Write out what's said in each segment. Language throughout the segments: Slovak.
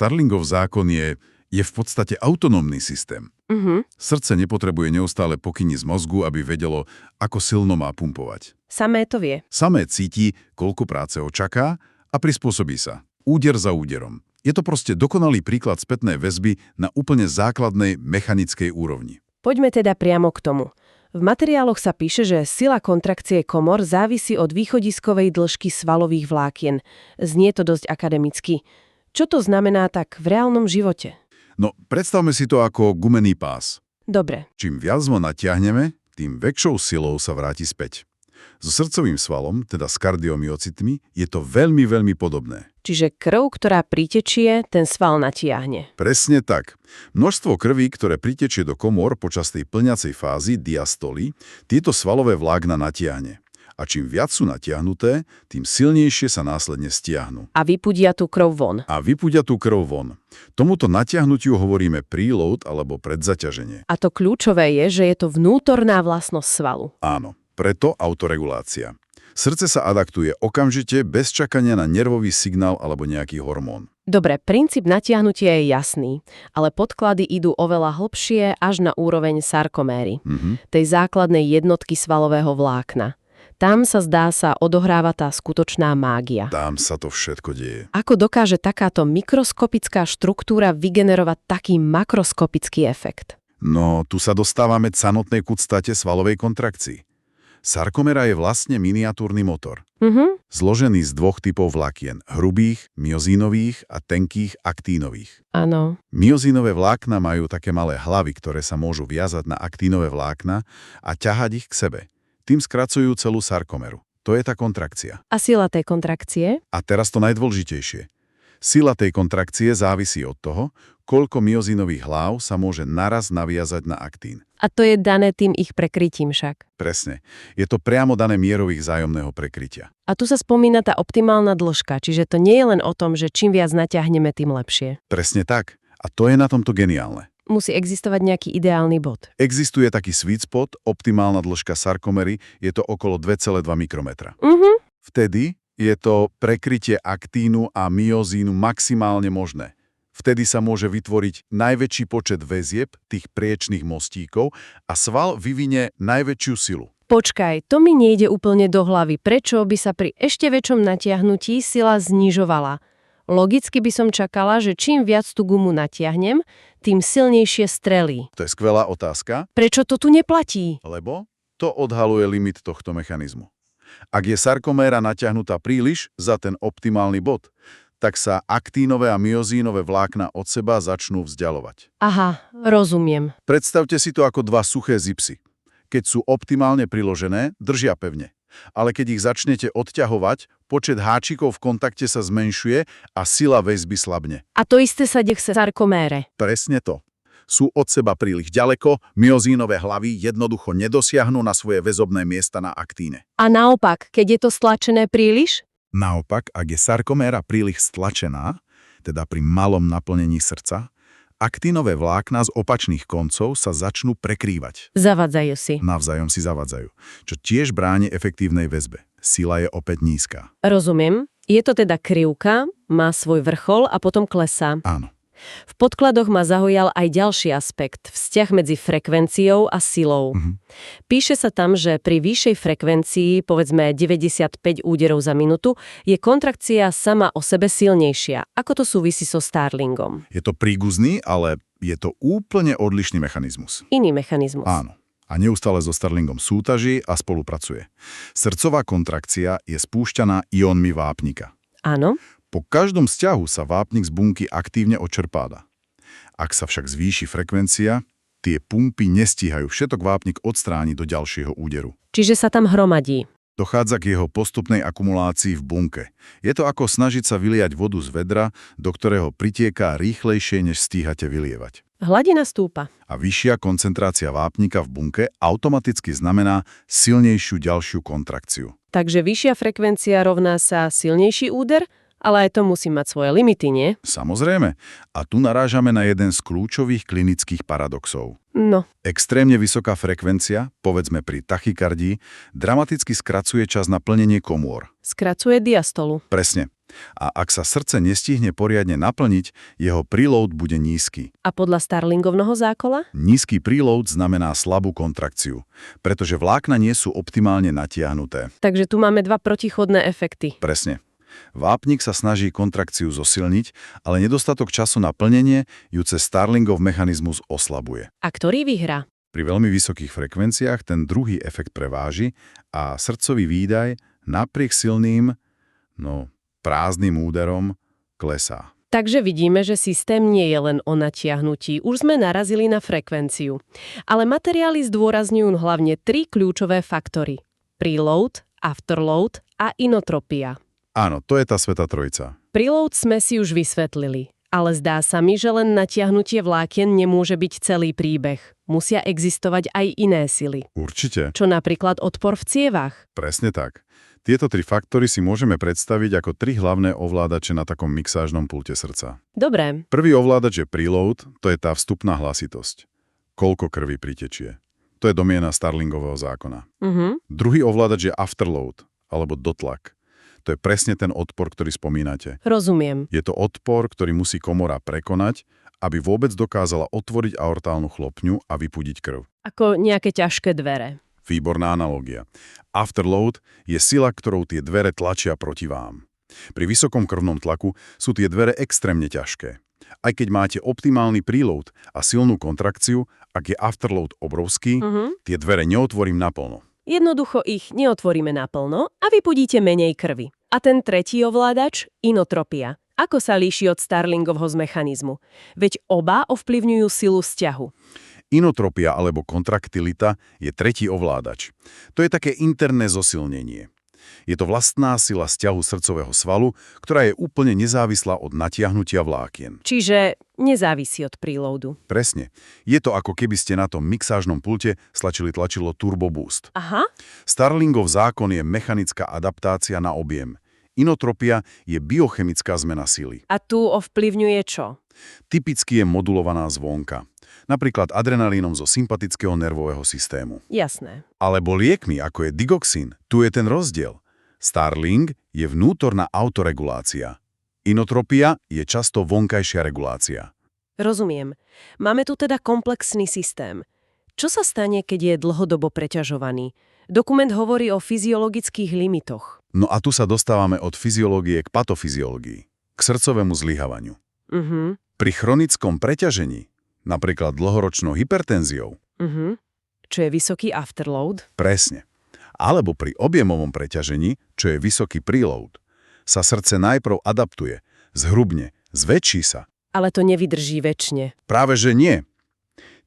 Starlingov zákon je v podstate autonómny systém. Srdce nepotrebuje neustále pokyny z mozgu, aby vedelo, ako silno má pumpovať. Samé to vie. Samé cíti, koľko práce ho čaká a prispôsobí sa. Úder za úderom. Je to proste dokonalý príklad spätnej väzby na úplne základnej mechanickej úrovni. Poďme teda priamo k tomu. V materiáloch sa píše, že sila kontrakcie komor závisí od východiskovej dĺžky svalových vlákien. Znie to dosť akademicky. Čo to znamená tak v reálnom živote? No, predstavme si to ako gumený pás. Dobre. Čím viac ho natiahneme, tým väčšou silou sa vráti späť. So srdcovým svalom, teda s kardiomyocitmi, je to veľmi, veľmi podobné. Čiže krv, ktorá pritečie, ten sval natiahne. Presne tak. Množstvo krví, ktoré pritečie do komôr počas tej plňacej fázy, diastoly, tieto svalové vlákna natiahne. A čím viac sú natiahnuté, tým silnejšie sa následne stiahnu. A vypudia tú krv von. Tomuto natiahnutiu hovoríme preload alebo predzaťaženie. A to kľúčové je, že je to vnútorná vlastnosť svalu. Áno, preto autoregulácia. Srdce sa adaptuje okamžite, bez čakania na nervový signál alebo nejaký hormón. Dobre, princíp natiahnutia je jasný, ale podklady idú oveľa hlbšie až na úroveň sarkoméry, tej základnej jednotky svalového vlákna. Tam sa zdá sa odohráva tá skutočná mágia. Tam sa to všetko deje. Ako dokáže takáto mikroskopická štruktúra vygenerovať taký makroskopický efekt? No, tu sa dostávame k samotnej kudstate svalovej kontrakcii. Sarkomera je vlastne miniatúrny motor. Zložený z dvoch typov vlákien, hrubých, myozínových a tenkých aktínových. Áno. Myozínové vlákna majú také malé hlavy, ktoré sa môžu viazať na aktínové vlákna a ťahať ich k sebe. Tým skracujú celú sarkomeru. To je tá kontrakcia. A sila tej kontrakcie? A teraz to najdôležitejšie. Sila tej kontrakcie závisí od toho, koľko myozínových hlav sa môže naraz naviazať na aktín. A to je dané tým ich prekrytím však. Presne. Je to priamo dané mierou ich vzájomného prekrytia. A tu sa spomína tá optimálna dĺžka, čiže to nie je len o tom, že čím viac natiahneme, tým lepšie. Presne tak. A to je na tomto geniálne. Musí existovať nejaký ideálny bod. Existuje taký sweet spot, optimálna dĺžka sarkomery, je to okolo 2,2 mikrometra. Vtedy je to prekrytie aktínu a myozínu maximálne možné. Vtedy sa môže vytvoriť najväčší počet väzieb, tých priečných mostíkov, a sval vyvinie najväčšiu silu. Počkaj, to mi nejde úplne do hlavy. Prečo by sa pri ešte väčšom natiahnutí sila znižovala? Logicky by som čakala, že čím viac tú gumu natiahnem, tým silnejšie strelí. To je skvelá otázka. Prečo to tu neplatí? Lebo to odhaluje limit tohto mechanizmu. Ak je sarkoméra natiahnutá príliš za ten optimálny bod, tak sa aktínové a myozínové vlákna od seba začnú vzdialovať. Aha, rozumiem. Predstavte si to ako dva suché zipsy. Keď sú optimálne priložené, držia pevne. Ale keď ich začnete odťahovať, počet háčikov v kontakte sa zmenšuje a sila väzby slabne. A to isté sa deje v sarkomére. Presne to. Sú od seba príliš ďaleko, myozínové hlavy jednoducho nedosiahnu na svoje väzobné miesta na aktíne. A naopak, keď je to stlačené príliš? Naopak, ak je sarkoméra príliš stlačená, teda pri malom naplnení srdca, aktínové vlákna z opačných koncov sa začnú prekrývať. Zavadzajú si. Navzájom si zavadzajú, čo tiež bráni efektívnej väzbe. Sila je opäť nízka. Rozumiem. Je to teda krivka, má svoj vrchol a potom klesá. Áno. V podkladoch ma zaujal aj ďalší aspekt, vzťah medzi frekvenciou a silou. Píše sa tam, že pri vyššej frekvencii, povedzme 95 úderov za minútu, je kontrakcia sama o sebe silnejšia. Ako to súvisí so Starlingom? Je to príguzný, ale je to úplne odlišný mechanizmus. Iný mechanizmus. Áno. A neustále so Starlingom sútaží a spolupracuje. Srdcová kontrakcia je spúšťaná iónmi vápnika. Áno. Po každom vzťahu sa vápnik z bunky aktívne odčerpáva. Ak sa však zvýši frekvencia, tie pumpy nestíhajú všetok vápnik odstrániť do ďalšieho úderu. Čiže sa tam hromadí. Dochádza k jeho postupnej akumulácii v bunke. Je to ako snažiť sa vyliať vodu z vedra, do ktorého pritieká rýchlejšie, než stíhate vylievať. Hladina stúpa. A vyššia koncentrácia vápnika v bunke automaticky znamená silnejšiu ďalšiu kontrakciu. Takže vyššia frekvencia rovná sa silnejší úder Ale aj to musí mať svoje limity, nie? Samozrejme. A tu narážame na jeden z kľúčových klinických paradoxov. No, Extrémne vysoká frekvencia, povedzme pri tachykardii, dramaticky skracuje čas na plnenie komôr. skracuje diastolu. Presne. A ak sa srdce nestihne poriadne naplniť, jeho preload bude nízky. A podľa Starlingovného zákola? Nízky preload znamená slabú kontrakciu, pretože vlákna nie sú optimálne natiahnuté. Takže tu máme dva protichodné efekty. Presne. Vápnik sa snaží kontrakciu zosilniť, ale nedostatok času na plnenie ju cez Starlingov mechanizmus oslabuje. A ktorý vyhrá? Pri veľmi vysokých frekvenciách ten druhý efekt preváži a srdcový výdaj napriek silným, prázdnym úderom klesá. Takže vidíme, že systém nie je len o natiahnutí. Už sme narazili na frekvenciu. Ale materiály zdôrazňujú hlavne 3 kľúčové faktory. Preload, afterload a inotropia. Áno, to je tá svätá trojica. Preload sme si už vysvetlili. Ale zdá sa mi, že len natiahnutie vlákien nemôže byť celý príbeh. Musia existovať aj iné sily. Určite. Čo napríklad odpor v cievach. Presne tak. Tieto 3 faktory si môžeme predstaviť ako 3 hlavné ovládače na takom mixážnom pulte srdca. Dobre, Prvý ovládač je preload, to je tá vstupná hlasitosť. Koľko krvi pritečie. To je domiena Starlingového zákona. Druhý ovládač je afterload, alebo dotlak. To je presne ten odpor, ktorý spomínate. rozumiem. Je to odpor, ktorý musí komora prekonať, aby vôbec dokázala otvoriť aortálnu chlopňu a vypudiť krv. Ako nejaké ťažké dvere. Výborná analogia. Afterload je sila, ktorou tie dvere tlačia proti vám. Pri vysokom krvnom tlaku sú tie dvere extrémne ťažké. Aj keď máte optimálny preload a silnú kontrakciu, ak je afterload obrovský, tie dvere neotvorím naplno. Jednoducho ich neotvoríme naplno a vypudíte menej krvi. A ten tretí ovládač, inotropia. Ako sa líši od Starlingovho z mechanizmu? Veď oba ovplyvňujú silu vzťahu. Inotropia alebo kontraktilita je tretí ovládač. To je také interné zosilnenie. Je to vlastná sila vzťahu srdcového svalu, ktorá je úplne nezávislá od natiahnutia vlákien. Čiže nezávisí od preloadu. Presne. Je to ako keby ste na tom mixážnom pulte stlačili tlačidlo Turbo Boost. Aha, Starlingov zákon je mechanická adaptácia na objem. Inotropia je biochemická zmena sily. a tu ovplyvňuje čo? Typicky je modulovaná zvonka. Napríklad adrenalínom zo sympatického nervového systému. Jasné. Alebo liekmi, ako je digoxín. Tu je ten rozdiel. Starling je vnútorná autoregulácia. Inotropia je často vonkajšia regulácia. Rozumiem. Máme tu teda komplexný systém. Čo sa stane, keď je dlhodobo preťažovaný? Dokument hovorí o fyziologických limitoch. No a tu sa dostávame od fyziológie k patofyziológii, k srdcovému zlyhávaniu. Pri chronickom preťažení, napríklad dlhoročnou hypertenziou, Čo je vysoký afterload? presne, alebo pri objemovom preťažení, čo je vysoký preload, sa srdce najprv adaptuje, zhrubne, zväčší sa. Ale to nevydrží večne. Práve že nie.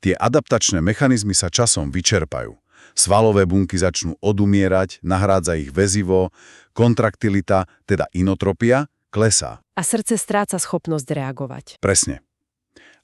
Tie adaptačné mechanizmy sa časom vyčerpajú. Svalové bunky začnú odumierať, nahrádza ich väzivo, kontraktilita, teda inotropia, klesá. A srdce stráca schopnosť reagovať. Presne.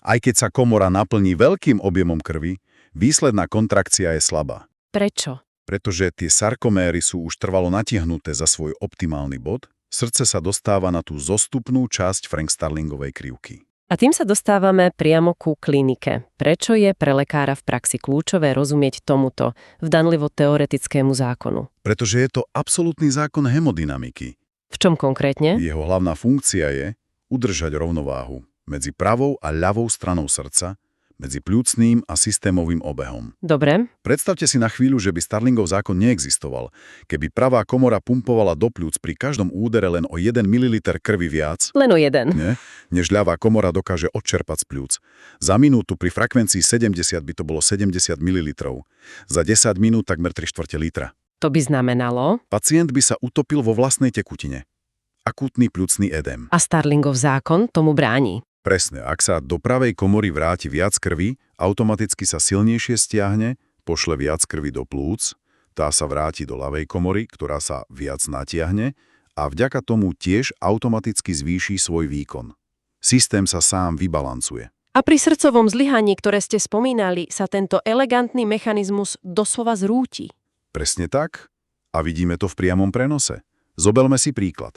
Aj keď sa komora naplní veľkým objemom krvi, výsledná kontrakcia je slabá. Prečo? Pretože tie sarkoméry sú už trvalo natiahnuté za svoj optimálny bod, srdce sa dostáva na tú zostupnú časť Frank Starlingovej krivky. A tým sa dostávame priamo ku klinike. Prečo je pre lekára v praxi kľúčové rozumieť tomuto vdanlivo teoretickému zákonu? Pretože je to absolútny zákon hemodynamiky. V čom konkrétne? Jeho hlavná funkcia je udržať rovnováhu medzi pravou a ľavou stranou srdca, medzi pľúcnym a systémovým obehom. Dobre. Predstavte si na chvíľu, že by Starlingov zákon neexistoval, keby pravá komora pumpovala do pľúc pri každom údere len o 1 ml krvi viac, Len o jeden. než ľavá komora dokáže odčerpať z pľúc. Za minútu pri frekvencii 70 by to bolo 70 ml. Za 10 minút takmer 3/4 litra. To by znamenalo... Pacient by sa utopil vo vlastnej tekutine. Akútny pľucný edém. A Starlingov zákon tomu bráni. Presne, ak sa do pravej komory vráti viac krvi, automaticky sa silnejšie stiahne, pošle viac krvi do plúc, tá sa vráti do ľavej komory, ktorá sa viac natiahne a vďaka tomu tiež automaticky zvýši svoj výkon. Systém sa sám vybalancuje. A pri srdcovom zlyhaní, ktoré ste spomínali, sa tento elegantný mechanizmus doslova zrúti. Presne tak. A vidíme to v priamom prenose. Zobelme si príklad.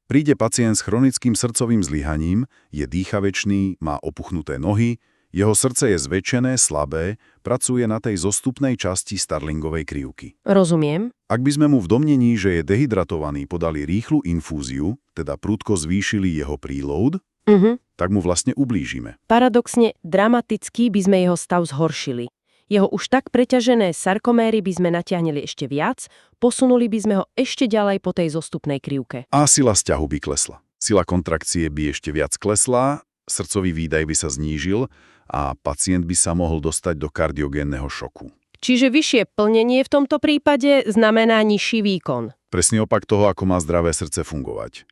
Príde pacient s chronickým srdcovým zlyhaním, je dýchavečný, má opuchnuté nohy, jeho srdce je zväčšené, slabé, pracuje na tej zostupnej časti Starlingovej krivky. Rozumiem. Ak by sme mu v domnení, že je dehydratovaný, podali rýchlu infúziu, teda prudko zvýšili jeho preload, tak mu vlastne ublížime. Paradoxne, dramaticky by sme jeho stav zhoršili. Jeho už tak preťažené sarkoméry by sme natiahnili ešte viac, posunuli by sme ho ešte ďalej po tej zostupnej krivke. A sila sťahu by klesla. Sila kontrakcie by ešte viac klesla, srdcový výdaj by sa znížil a pacient by sa mohol dostať do kardiogénneho šoku. Čiže vyššie plnenie v tomto prípade znamená nižší výkon. Presne opak toho, ako má zdravé srdce fungovať.